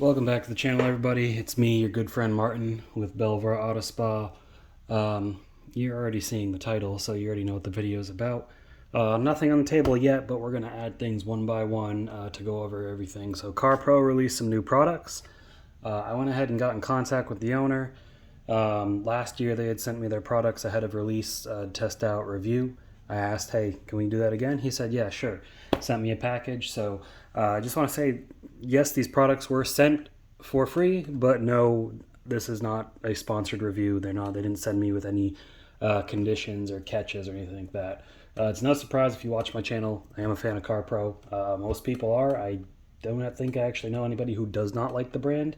Welcome back to the channel, everybody. It's me, your good friend Martin with Belvoir Auto Spa. You're already seeing the title, so you already know what the video is about. Nothing on the table yet, but we're going to add things one by one to go over everything. So Carpro released some new products. I went ahead and got in contact with the owner. Last year they had sent me their products ahead of release, test out, review. I asked, hey, can we do that again? He said, yeah, sure. Sent me a package. So I just want to say, yes, these products were sent for free, but no, this is not a sponsored review. They didn't send me with any conditions or catches or anything like that. It's no surprise if you watch my channel. I am a fan of Carpro. Most people are. I don't think I actually know anybody who does not like the brand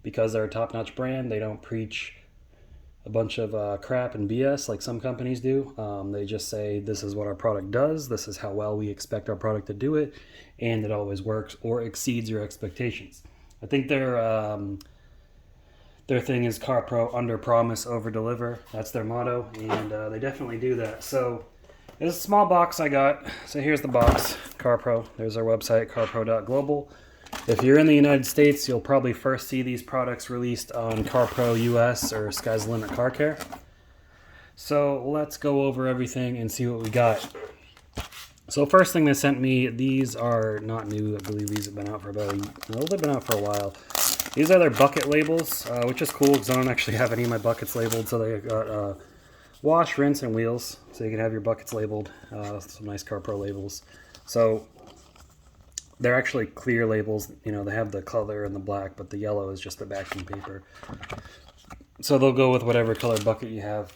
because they're a top-notch brand. They don't preach a bunch of crap and BS like some companies do. They just say, this is what our product does, this is how well we expect our product to do it, and it always works or exceeds your expectations. I think their thing is Carpro, under promise, over deliver. That's their motto, and they definitely do that. So it's a small box I got. So here's the box, Carpro. There's our website, carpro.global. If you're in the United States, you'll probably first see these products released on Carpro US or Sky's the Limit Car Care. So let's go over everything and see what we got. So first thing they sent me, these are not new. I believe these have been out for they've been out for a while. These are their bucket labels, which is cool because I don't actually have any of my buckets labeled. So they got wash, rinse, and wheels. So you can have your buckets labeled. Some nice Carpro labels. So they're actually clear labels. You know, they have the color and the black, but the yellow is just the backing paper. So they'll go with whatever color bucket you have.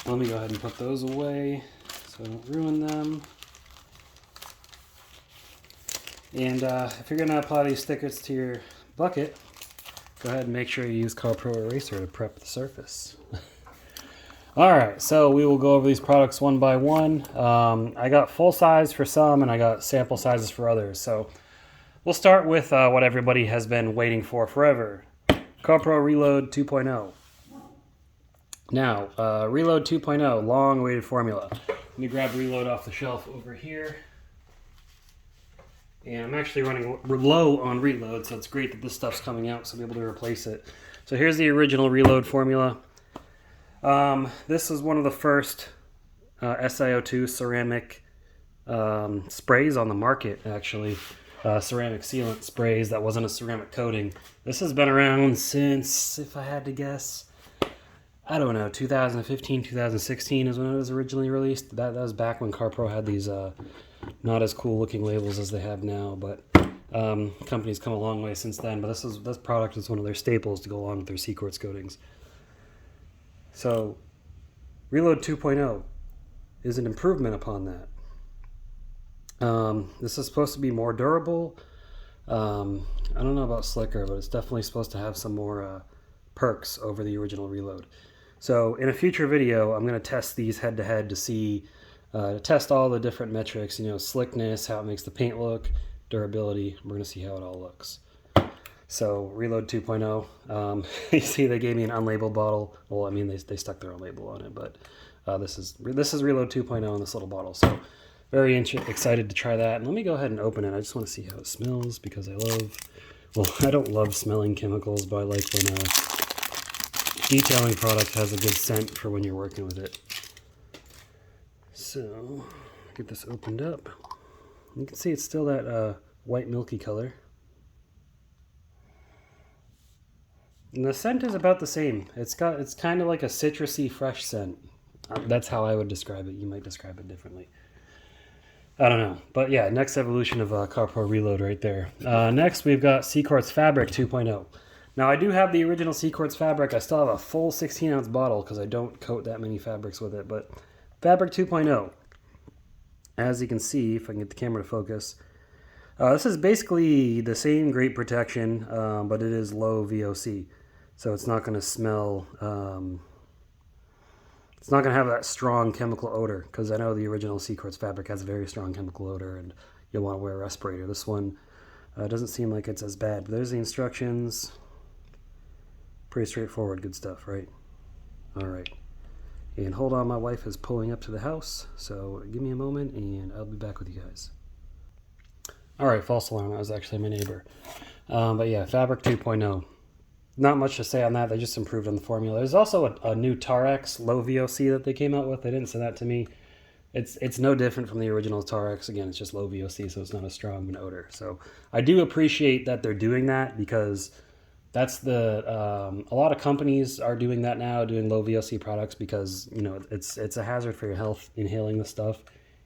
Let me go ahead and put those away so I don't ruin them. And if you're going to apply these stickers to your bucket, go ahead and make sure you use Carpro Eraser to prep the surface. Alright, so we will go over these products one by one. I got full size for some and I got sample sizes for others. So we'll start with what everybody has been waiting for forever. Carpro Reload 2.0. Now, Reload 2.0, long-awaited formula. Let me grab Reload off the shelf over here. And I'm actually running low on Reload, so it's great that this stuff's coming out, so I'll be able to replace it. So here's the original Reload formula. This is one of the first SiO2 ceramic sprays on the market, actually. Ceramic sealant sprays that wasn't a ceramic coating. This has been around since, if I had to guess, I don't know, 2015, 2016 is when it was originally released. That was back when Carpro had these not as cool looking labels as they have now, but company's come a long way since then. But this product is one of their staples to go along with their C-Quartz coatings. So, Reload 2.0 is an improvement upon that. This is supposed to be more durable. I don't know about slicker, but it's definitely supposed to have some more perks over the original Reload. So, in a future video, I'm going to test these head-to-head to see, to test all the different metrics, you know, slickness, how it makes the paint look, durability. We're going to see how it all looks. So, Reload 2.0, you see they gave me an unlabeled bottle. Well, I mean, they stuck their own label on it, but this is Reload 2.0 in this little bottle. So, very excited to try that. And let me go ahead and open it. I just want to see how it smells because I don't love smelling chemicals, but I like when a detailing product has a good scent for when you're working with it. So, get this opened up. You can see it's still that white milky color. And the scent is about the same. It's kind of like a citrusy, fresh scent. That's how I would describe it. You might describe it differently. I don't know. But yeah, next evolution of Carpro Reload right there. Next, we've got C-Quartz Fabric 2.0. Now, I do have the original C-Quartz Fabric. I still have a full 16-ounce bottle because I don't coat that many fabrics with it. But Fabric 2.0, as you can see, if I can get the camera to focus, this is basically the same great protection, but it is low VOC. So it's not going to smell, it's not going to have that strong chemical odor, because I know the original C-Quartz fabric has a very strong chemical odor, and you'll want to wear a respirator. This one doesn't seem like it's as bad. But there's the instructions. Pretty straightforward, good stuff, right? All right. And hold on, my wife is pulling up to the house, so give me a moment, and I'll be back with you guys. All right, false alarm. That was actually my neighbor. But yeah, Fabric 2.0. Not much to say on that. They just improved on the formula. There's also a new Tarex low VOC that they came out with. They didn't send that to me. It's no different from the original Tarex. Again, it's just low VOC, so it's not as strong of an odor. So I do appreciate that they're doing that, because that's the a lot of companies are doing that now, doing low VOC products, because it's a hazard for your health inhaling this stuff,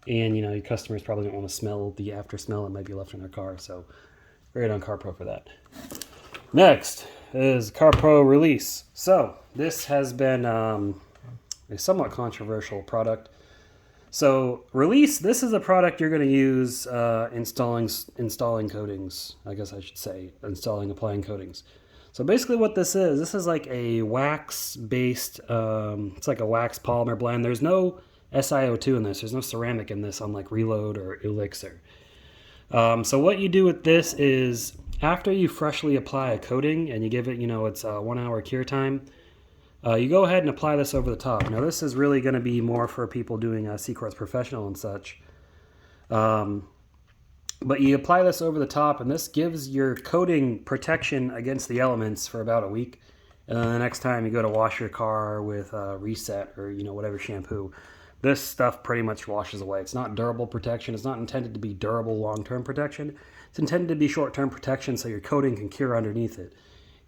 and your customers probably don't want to smell the after smell that might be left in their car. So great on Carpro for that. Next is Carpro Release. So this has been a somewhat controversial product. So Release, this is a product you're going to use installing coatings, I guess I should say, applying coatings. So basically what this is like a wax-based, it's like a wax polymer blend. There's no SiO2 in this. There's no ceramic in this, unlike Reload or Elixir. So what you do with this is, after you freshly apply a coating and you give it, it's a 1 hour cure time, you go ahead and apply this over the top. Now this is really going to be more for people doing Seacort's Professional and such. But you apply this over the top, and this gives your coating protection against the elements for about a week. And then the next time you go to wash your car with Reset or whatever shampoo, this stuff pretty much washes away. It's not durable protection. It's not intended to be durable long-term protection. It's intended to be short-term protection so your coating can cure underneath it.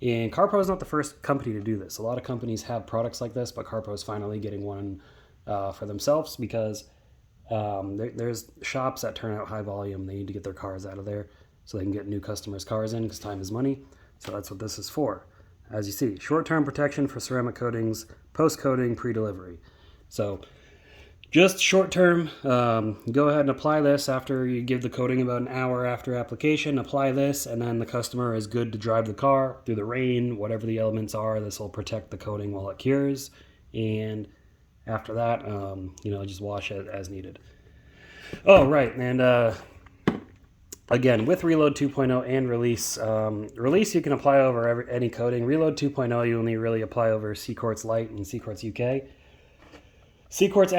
And Carpro is not the first company to do this. A lot of companies have products like this, but Carpro is finally getting one for themselves, because there's shops that turn out high volume. They need to get their cars out of there so they can get new customers' cars in, because time is money. So that's what this is for. As you see, short-term protection for ceramic coatings, post-coating, pre-delivery. So just short-term, go ahead and apply this after you give the coating about an hour after application. Apply this, and then the customer is good to drive the car through the rain, whatever the elements are. This will protect the coating while it cures. And after that, just wash it as needed. Oh, right. And again, with Reload 2.0 and Release, Release you can apply over any coating. Reload 2.0 you only really apply over Seacort's Light and Seacort's UK. Seacort's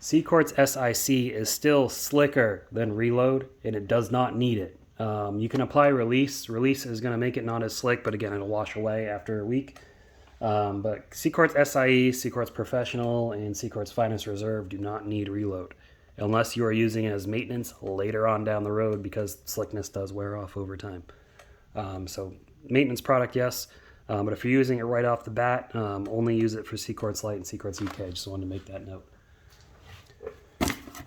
Seacort's SIC is still slicker than Reload, and it does not need it. You can apply Release. Release is going to make it not as slick, but again, it'll wash away after a week. But Seacort's SIE, Seacort's Professional, and Seacort's Finest Reserve do not need Reload, unless you are using it as maintenance later on down the road, because slickness does wear off over time. So maintenance product, yes. But if you're using it right off the bat, only use it for Seacort's Light and Seacort's UK. Just wanted to make that note.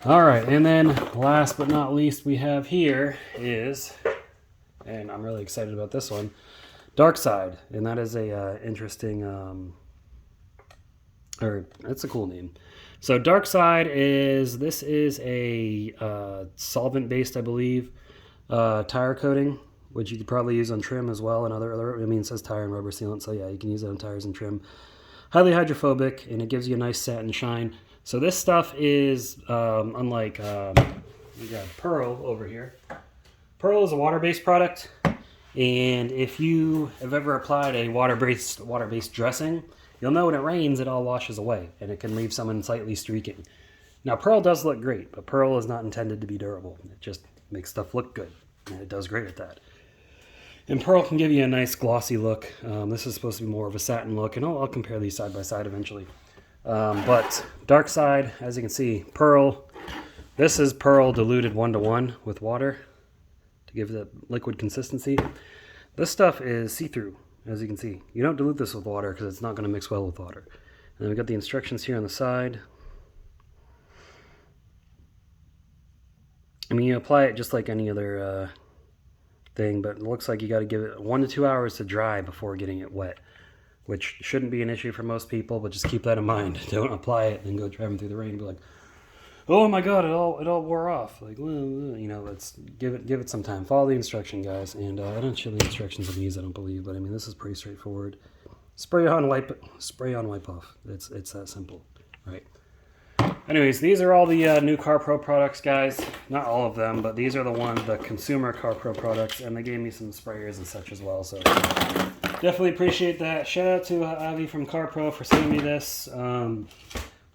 All right, and then last but not least we have here is, and I'm really excited about this one, DarkSide. And that is a interesting, or it's a cool name. So DarkSide is a solvent-based, I believe, tire coating, which you could probably use on trim as well, and it says tire and rubber sealant, so yeah, you can use it on tires and trim. Highly hydrophobic, and it gives you a nice satin shine. So this stuff is, unlike, we got Pearl over here. Pearl is a water-based product, and if you have ever applied a water-based dressing, you'll know when it rains, it all washes away, and it can leave someone slightly streaking. Now, Pearl does look great, but Pearl is not intended to be durable. It just makes stuff look good, and it does great at that. And Pearl can give you a nice glossy look. This is supposed to be more of a satin look, and I'll compare these side by side eventually. But DarkSide, as you can see, Pearl. This is Pearl diluted 1:1 with water to give the liquid consistency. This stuff is see-through, as you can see. You don't dilute this with water because it's not going to mix well with water. And then we've got the instructions here on the side. I mean, you apply it just like any other thing, but it looks like you got to give it 1 to 2 hours to dry before getting it wet, which shouldn't be an issue for most people, but just keep that in mind. Don't apply it and go driving through the rain and be like, oh my god, it all wore off. Like, let's give it some time. Follow the instruction, guys. And I don't show the instructions on these, I don't believe, but I mean, this is pretty straightforward. Spray on, wipe off. It's that simple, right? Anyways, these are all the new Carpro products, guys. Not all of them, but these are the consumer Carpro products, and they gave me some sprayers and such as well, so definitely appreciate that. Shout out to Avi from Carpro for sending me this.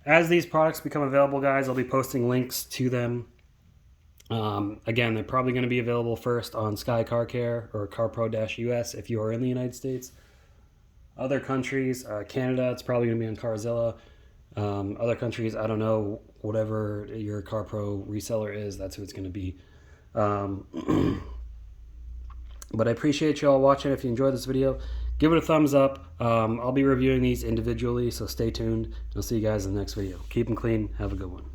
As these products become available, guys, I'll be posting links to them Again, they're probably going to be available first on Sky Car Care or Carpro-US if you are in the United States. Other countries, Canada, it's probably going to be on Carzilla. Other countries, I don't know, whatever your Carpro reseller is, that's who it's going to be. But I appreciate you all watching. If you enjoyed this video, give it a thumbs up. I'll be reviewing these individually, so stay tuned. I'll see you guys in the next video. Keep them clean. Have a good one.